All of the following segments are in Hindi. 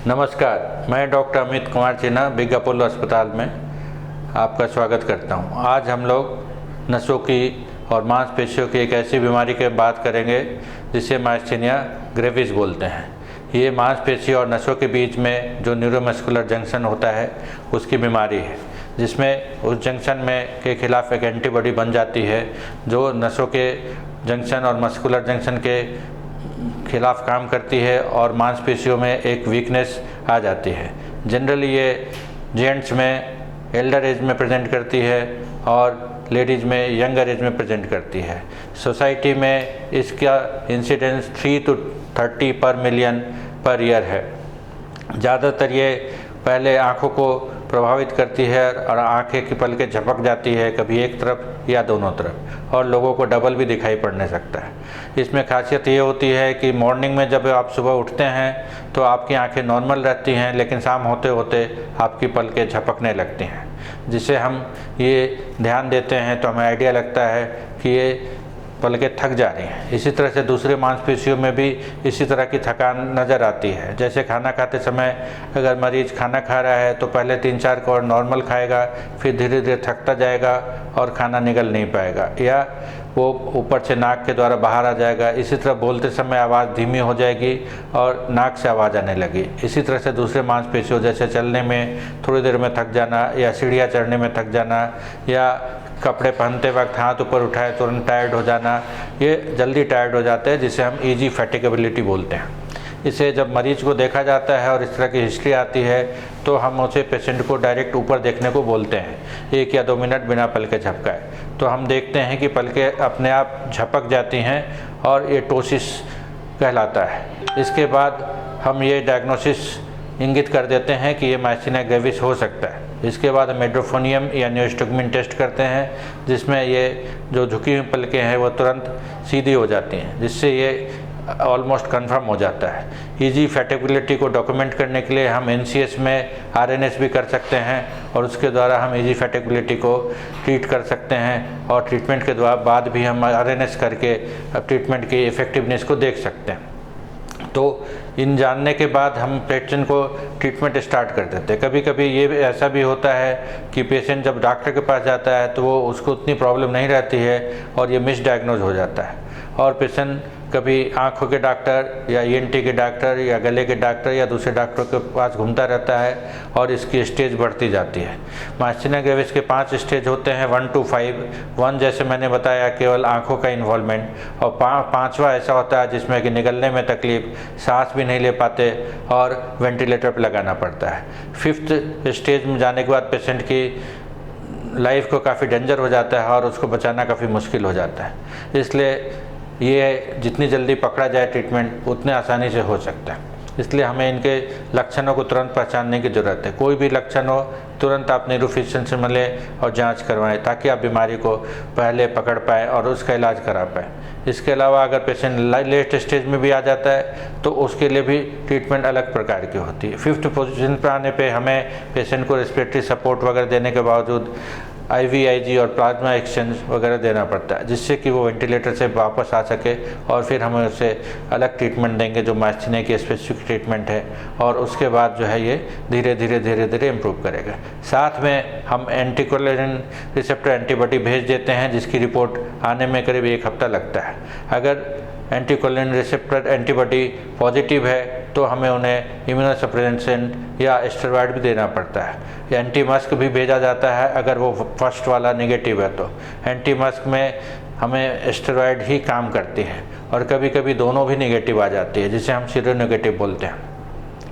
नमस्कार, मैं doctor Amit Kumar Sinha big Apollo अस्पताल में आपका स्वागत करता हूं। आज हम लोग नसों की और मांसपेशियों की एक ऐसी बीमारी की बात करेंगे जिसे मायस्थीनिया ग्रेविस बोलते हैं। ये मांसपेशी और नसों के बीच में जो न्यूरोमस्कुलर जंक्शन होता है उसकी बीमारी है, जिसमें उस जंक्शन में के खिलाफ एक एंटीबॉडी बन जाती है जो नसों के जंक्शन और मस्कुलर जंक्शन के खिलाफ काम करती है और मांसपेशियों में एक वीकनेस आ जाती है। जनरली ये जेंट्स में एल्डर एज में प्रेजेंट करती है और लेडीज़ में यंगर एज में प्रेजेंट करती है। सोसाइटी में इसका इंसिडेंस 3 to 30 पर मिलियन पर ईयर है। ज़्यादातर ये पहले आँखों को प्रभावित करती है और आँखें की पलकें झपक जाती है, कभी एक तरफ या दोनों तरफ, और लोगों को डबल भी दिखाई पड़ने सकता है। इसमें खासियत ये होती है कि मॉर्निंग में जब आप सुबह उठते हैं तो आपकी आंखें नॉर्मल रहती हैं, लेकिन शाम होते होते आपकी पलकें झपकने लगती हैं, जिसे हम ये ध्यान देते हैं तो हमें आइडिया लगता है कि ये पलकें थक जा रही हैं। इसी तरह से दूसरे मांसपेशियों में भी इसी तरह की थकान नज़र आती है। जैसे खाना खाते समय अगर मरीज़ खाना खा रहा है तो पहले 3-4 कौर नॉर्मल खाएगा, फिर धीरे धीरे थकता जाएगा और खाना निगल नहीं पाएगा, या वो ऊपर से नाक के द्वारा बाहर आ जाएगा। इसी तरह बोलते समय आवाज़ धीमी हो जाएगी और नाक से आवाज़ आने लगी। इसी तरह से दूसरे मांसपेशियों जैसे चलने में थोड़ी देर में थक जाना, या सीढ़ियाँ चढ़ने में थक जाना, या कपड़े पहनते वक्त हाथ ऊपर उठाए तुरंत टायर्ड हो जाना, ये जल्दी टायर्ड हो जाते हैं, जिसे हम ईजी फैटिगेबिलिटी बोलते हैं। इसे जब मरीज को देखा जाता है और इस तरह की हिस्ट्री आती है तो हम उसे पेशेंट को डायरेक्ट ऊपर देखने को बोलते हैं, 1 या 2 मिनट बिना पलके झपकाए। तो हम देखते हैं कि पलके अपने आप झपक जाती हैं और ये टोसिस कहलाता है। इसके बाद हम ये डायग्नोसिस इंगित कर देते हैं कि ये मायस्थीनिया ग्रेविस हो सकता है। इसके बाद हम हाइड्रोफोनियम या न्यूरोस्टोग्मिन टेस्ट करते हैं, जिसमें ये जो झुकी हुई पलकें हैं वो तुरंत सीधी हो जाती हैं, जिससे ये ऑलमोस्ट कंफर्म हो जाता है। ईजी फैटिगेबिलिटी को डॉक्यूमेंट करने के लिए हम NCS में RNS भी कर सकते हैं और उसके द्वारा हम ईजी फैटिगेबिलिटी को ट्रीट कर सकते हैं, और ट्रीटमेंट के बाद भी हम RNS करके अब ट्रीटमेंट की इफ़ेक्टिवनेस को देख सकते हैं। तो इन जानने के बाद हम पेशेंट को ट्रीटमेंट स्टार्ट कर देते हैं। कभी कभी ये ऐसा भी होता है कि पेशेंट जब डॉक्टर के पास जाता है तो वो उसको उतनी प्रॉब्लम नहीं रहती है और ये मिसडायग्नोज हो जाता है, और पेशेंट कभी आँखों के डॉक्टर या ENT के डॉक्टर या गले के डॉक्टर या दूसरे डॉक्टरों के पास घूमता रहता है और इसकी स्टेज बढ़ती जाती है। मायस्थीनिया ग्रेविस के 5 स्टेज होते हैं, 1 to 5। 1 जैसे मैंने बताया केवल आँखों का इन्वॉल्वमेंट, और 5वां ऐसा होता है जिसमें कि निगलने में तकलीफ, सांस भी नहीं ले पाते और वेंटिलेटर पर लगाना पड़ता है। 5th स्टेज में जाने के बाद पेशेंट की लाइफ को काफ़ी डेंजर हो जाता है और उसको बचाना काफ़ी मुश्किल हो जाता है। इसलिए ये जितनी जल्दी पकड़ा जाए ट्रीटमेंट उतने आसानी से हो सकता है। इसलिए हमें इनके लक्षणों को तुरंत पहचानने की ज़रूरत है। कोई भी लक्षण हो तुरंत आप न्यूरोफिजिशियन से मिलें और जांच करवाएं, ताकि आप बीमारी को पहले पकड़ पाएँ और उसका इलाज करा पाएँ। इसके अलावा अगर पेशेंट लेट स्टेज में भी आ जाता है तो उसके लिए भी ट्रीटमेंट अलग प्रकार की होती है। 5th पोजीशन पर आने पे हमें पेशेंट को रेस्पिरेटरी सपोर्ट वगैरह देने के बावजूद IVIG और प्लाज्मा एक्सचेंज वगैरह देना पड़ता है, जिससे कि वो वेंटिलेटर से वापस आ सके, और फिर हम उसे अलग ट्रीटमेंट देंगे जो मायस्थीनिया की स्पेसिफिक ट्रीटमेंट है, और उसके बाद जो है ये धीरे धीरे इम्प्रूव करेगा। साथ में हम एंटीकोलिन रिसेप्टर एंटीबॉडी भेज देते हैं, जिसकी रिपोर्ट आने में करीब 1 हफ्ता लगता है। अगर एंटीकोलिन रिसेप्टर एंटीबॉडी पॉजिटिव है तो हमें उन्हें इम्यूनोसप्रेसेंट या स्टेरॉइड भी देना पड़ता है। एंटी मस्क भी भेजा जाता है अगर वो फर्स्ट वाला नेगेटिव है तो। एंटी मस्क में हमें स्टेरॉइड ही काम करती है, और कभी कभी दोनों भी नेगेटिव आ जाती है, जिसे हम सीरोनेगेटिव बोलते हैं।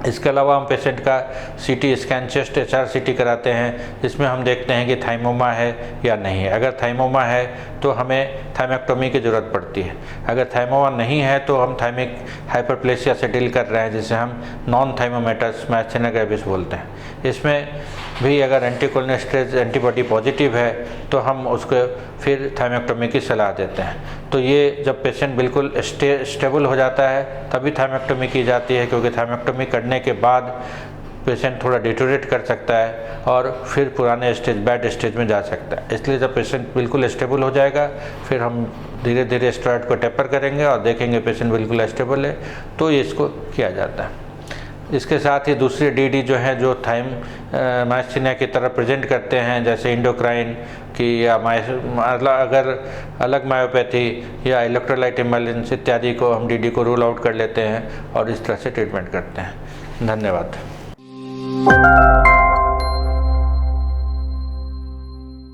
इसके अलावा हम पेशेंट का CT स्कैन, चेस्ट HRCT कराते हैं, जिसमें हम देखते हैं कि थाइमोमा है या नहीं है। अगर थाइमोमा है तो हमें थाइमेक्टोमी की ज़रूरत पड़ती है। अगर थाइमोमा नहीं है तो हम थाइमिक हाइपरप्लेसिया से डील कर रहे हैं, जिसे हम नॉन थाइमोमेटस मायस्थीनिया ग्रेविस बोलते हैं। इसमें भी अगर एंटीकोलिनेस्टेज एंटीबॉडी पॉजिटिव है तो हम उसको फिर थाइमेक्टोमी की सलाह देते हैं। तो ये जब पेशेंट बिल्कुल स्टेबल हो जाता है तभी थाइमेक्टोमी की जाती है, क्योंकि थाइमेक्टोमी करने के बाद पेशेंट थोड़ा डिटोरेट कर सकता है और फिर पुराने स्टेज बैड स्टेज में जा सकता है। इसलिए जब पेशेंट बिल्कुल स्टेबल हो जाएगा फिर हम धीरे धीरे स्टेरॉइड को टेपर करेंगे और देखेंगे पेशेंट बिल्कुल स्टेबल है, तो ये इसको किया जाता है। इसके साथ ही दूसरी डीडी जो है जो थाइम माइस्थेनिया की तरह प्रेजेंट करते हैं, जैसे इंडोक्राइन की या अगर अलग मायोपैथी या इलेक्ट्रोलाइट इम्बैलेंस इत्यादि को हम डीडी को रूल आउट कर लेते हैं और इस तरह से ट्रीटमेंट करते हैं। धन्यवाद।